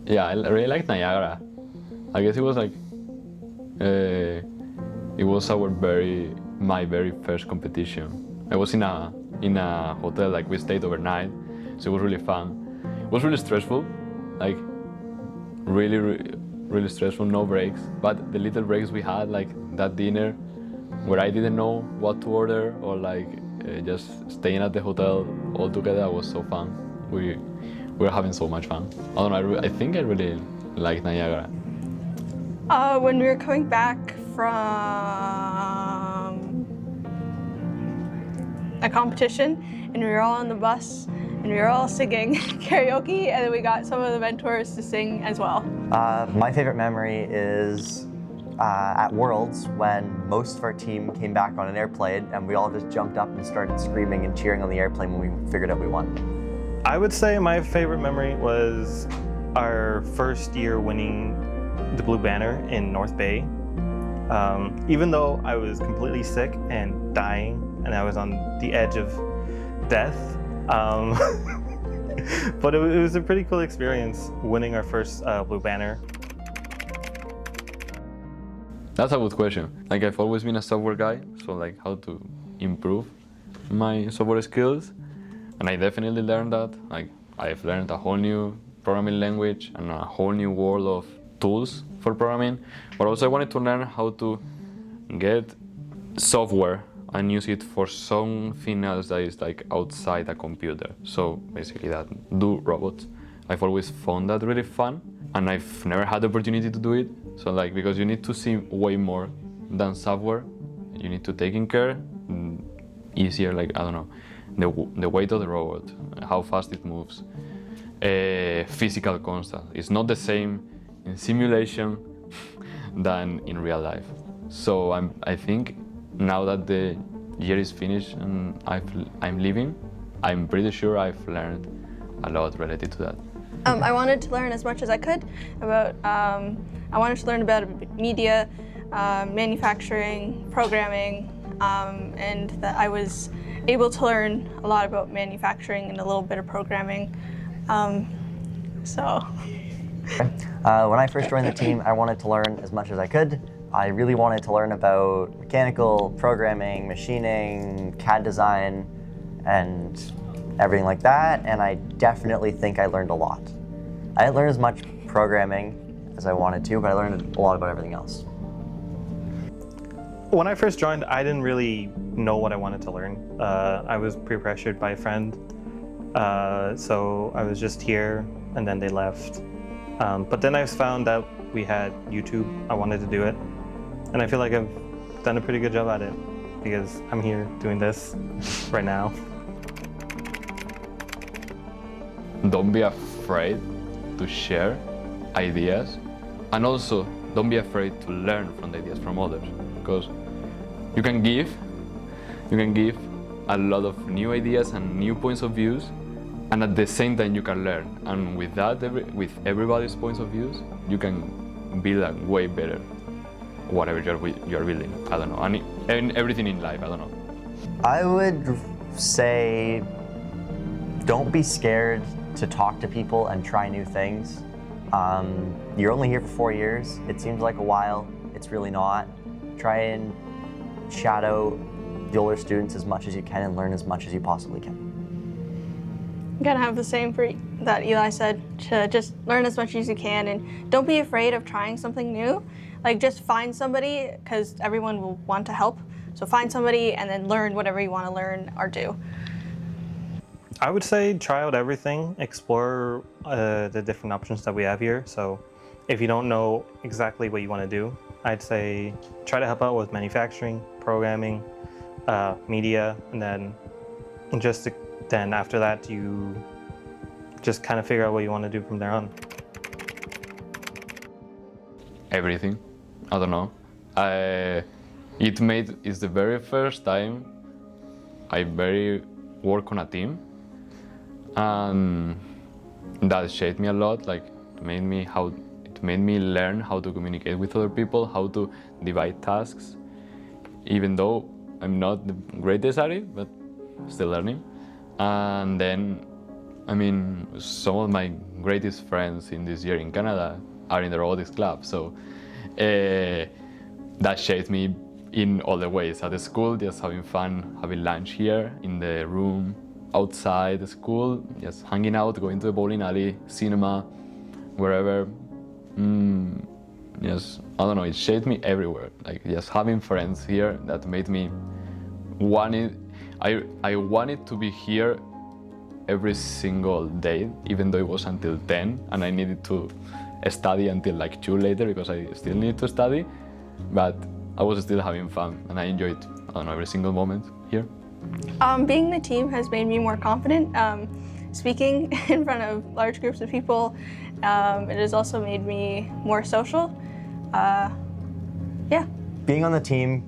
Yeah, I really liked Niagara. I guess it was like, it was my very first competition. I was in a hotel, like we stayed overnight, so it was really fun. It was really stressful, like really stressful, no breaks. But the little breaks we had, like that dinner, where I didn't know what to order, or like just staying at the hotel all together, was so fun. We were having so much fun. I don't know. I think I really like Niagara. When we were coming back from a competition, and we were all on the bus, and we were all singing karaoke, and then we got some of the mentors to sing as well. My favorite memory is at Worlds, when most of our team came back on an airplane, and we all just jumped up and started screaming and cheering on the airplane when we figured out we won. I would say my favorite memory was our first year winning the Blue Banner in North Bay. Even though I was completely sick and dying, and I was on the edge of death, but it was a pretty cool experience winning our first Blue Banner. That's a good question. Like, I've always been a software guy, so like how to improve my software skills, and I definitely learned that. Like, I've learned a whole new programming language and a whole new world of tools for programming, but also I wanted to learn how to get software and use it for something else that is like outside a computer. So basically that, do robots. I've always found that really fun, and I've never had the opportunity to do it. So like, because you need to see way more than software, you need to take in care, easier, like, I don't know, the weight of the robot, how fast it moves, physical constant. It's not the same in simulation than in real life. So I think now that the year is finished and I'm leaving, I'm pretty sure I've learned a lot related to that. I wanted to learn as much as I could about, I wanted to learn about media, manufacturing, programming, and that I was able to learn a lot about manufacturing and a little bit of programming. When I first joined the team, I wanted to learn as much as I could. I really wanted to learn about mechanical, programming, machining, CAD design, and everything like that, and I definitely think I learned a lot. I didn't learn as much programming as I wanted to, but I learned a lot about everything else. When I first joined, I didn't really know what I wanted to learn. I was peer-pressured by a friend, so I was just here, and then they left. But then I found out we had YouTube. I wanted to do it, and I feel like I've done a pretty good job at it, because I'm here doing this right now. Don't be afraid to share ideas, and also don't be afraid to learn from the ideas from others, because you can give a lot of new ideas and new points of views, and at the same time you can learn, and with that, with everybody's points of views, you can build a way better whatever you're building. I don't know, and everything in life, I don't know. I would say don't be scared to talk to people and try new things. You're only here for 4 years. It seems like a while. It's really not. Try and shadow the older students as much as you can and learn as much as you possibly can. I'm gonna have the same for that Eli said, to just learn as much as you can, and don't be afraid of trying something new. Like, just find somebody, because everyone will want to help. So find somebody and then learn whatever you want to learn or do. I would say try out everything, explore the different options that we have here. So if you don't know exactly what you want to do, I'd say try to help out with manufacturing, programming, media, and then after that you just kind of figure out what you want to do from there on. Everything. I don't know. It's the very first time I work on a team, and that shaped me a lot. Like, it made me learn how to communicate with other people, how to divide tasks, even though I'm not the greatest at it, but still learning. And then I mean, some of my greatest friends in this year in Canada are in the robotics club, so that shaped me in all the ways. At the school, just having fun, having lunch here in the room, outside the school, just hanging out, going to the bowling alley, cinema, wherever. Yes, I don't know, it shaped me everywhere. Like just having friends here that made me I wanted to be here every single day, even though it was until 10 and I needed to study until like 2 later because I still need to study, but I was still having fun and I enjoyed, I don't know, every single moment here. Being in the team has made me more confident. Speaking in front of large groups of people, it has also made me more social. Yeah. Being on the team,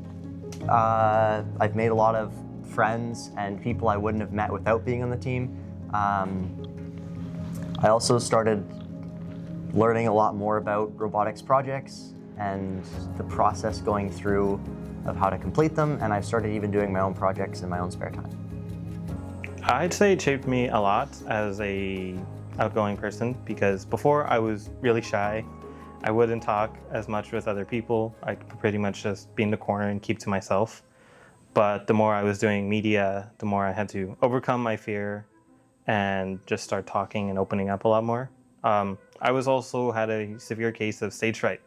I've made a lot of friends and people I wouldn't have met without being on the team. I also started learning a lot more about robotics projects and the process going through of how to complete them, and I've started even doing my own projects in my own spare time. I'd say it shaped me a lot as a outgoing person, because before I was really shy. I wouldn't talk as much with other people. I'd pretty much just be in the corner and keep to myself. But the more I was doing media, the more I had to overcome my fear and just start talking and opening up a lot more. I was also had a severe case of stage fright.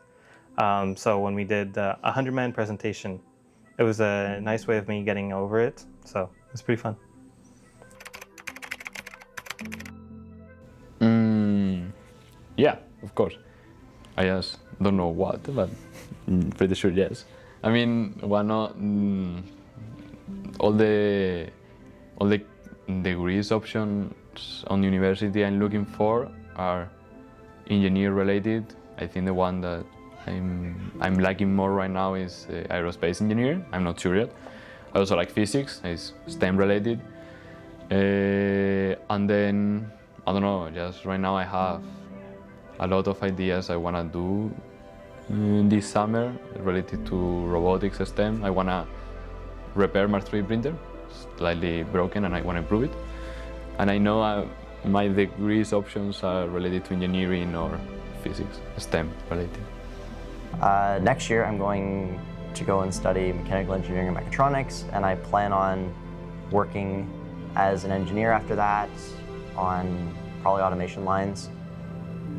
So when we did the 100-man presentation, it was a nice way of me getting over it. So it was pretty fun. Yeah, of course. I just don't know what, but pretty sure yes. I mean, all the degrees options on university I'm looking for are engineer related. I think the one that I'm liking more right now is aerospace engineer. I'm not sure yet. I also like physics. It's STEM related. And then I don't know. Just right now I have a lot of ideas I want to do this summer related to robotics STEM. I want to repair my 3D printer, slightly broken, and I want to improve it. And I know my degrees options are related to engineering or physics, STEM related. Next year I'm going to go and study mechanical engineering and mechatronics, and I plan on working as an engineer after that on probably automation lines.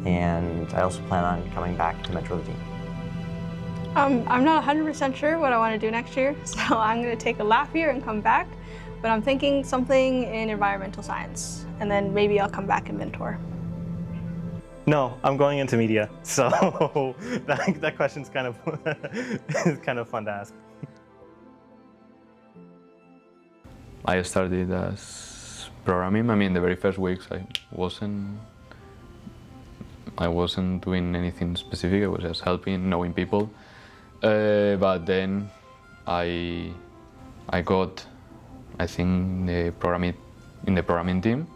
And I also plan on coming back to mentor the team. I'm not 100% sure what I want to do next year, so I'm going to take a lap year and come back. But I'm thinking something in environmental science, and then maybe I'll come back and mentor. No, I'm going into media, so that question's kind of is kind of fun to ask. I started as programming. I mean, the very first weeks I wasn't doing anything specific. I was just helping, knowing people. But then I got, I think, the programming team.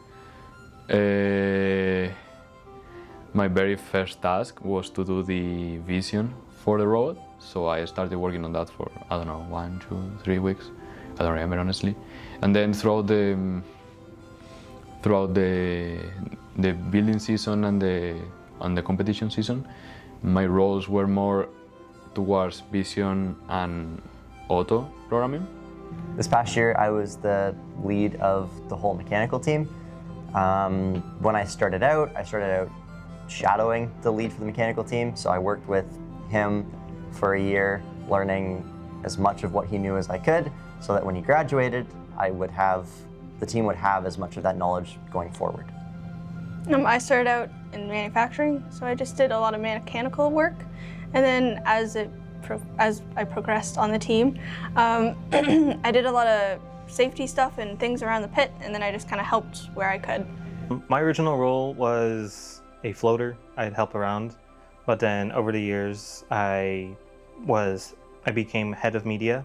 My very first task was to do the vision for the robot. So I started working on that for, I don't know, 1, 2, 3 weeks. I don't remember honestly. And then throughout the building season and the competition season, my roles were more towards vision and auto programming. This past year, I was the lead of the whole mechanical team. When I started out shadowing the lead for the mechanical team, so I worked with him for a year, learning as much of what he knew as I could, so that when he graduated, the team would have as much of that knowledge going forward. I started out in manufacturing, so I just did a lot of mechanical work, and then as I progressed on the team, I did a lot of safety stuff and things around the pit, and then I just kind of helped where I could. My original role was a floater. I'd help around, but then over the years I became head of media.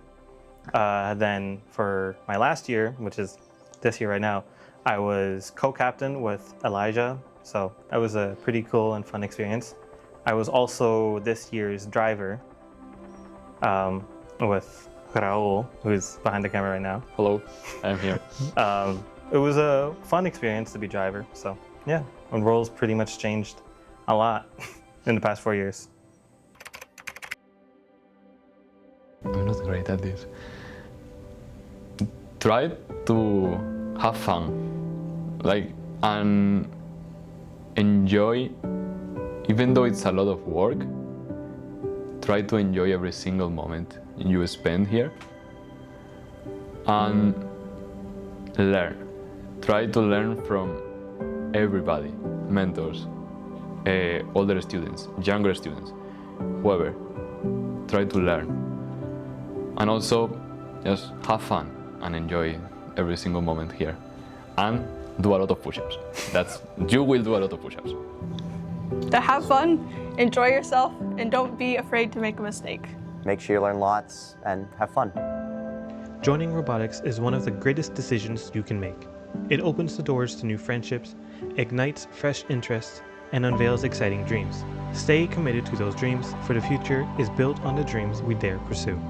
Then for my last year, which is this year right now, I was co-captain with Elijah, so that was a pretty cool and fun experience. I was also this year's driver with Raul, who's behind the camera right now. Hello, I'm here. it was a fun experience to be driver. So yeah, and roles pretty much changed a lot in the past 4 years. I'm not great at this. Try to have fun, like, and enjoy, even though it's a lot of work. Try to enjoy every single moment you spend here, and learn. Try to learn from everybody, mentors, older students, younger students, whoever. Try to learn. And also, just have fun and enjoy every single moment here. And do a lot of push-ups. You will do a lot of push-ups. To have fun, enjoy yourself, and don't be afraid to make a mistake. Make sure you learn lots and have fun. Joining robotics is one of the greatest decisions you can make. It opens the doors to new friendships, ignites fresh interests, and unveils exciting dreams. Stay committed to those dreams, for the future is built on the dreams we dare pursue.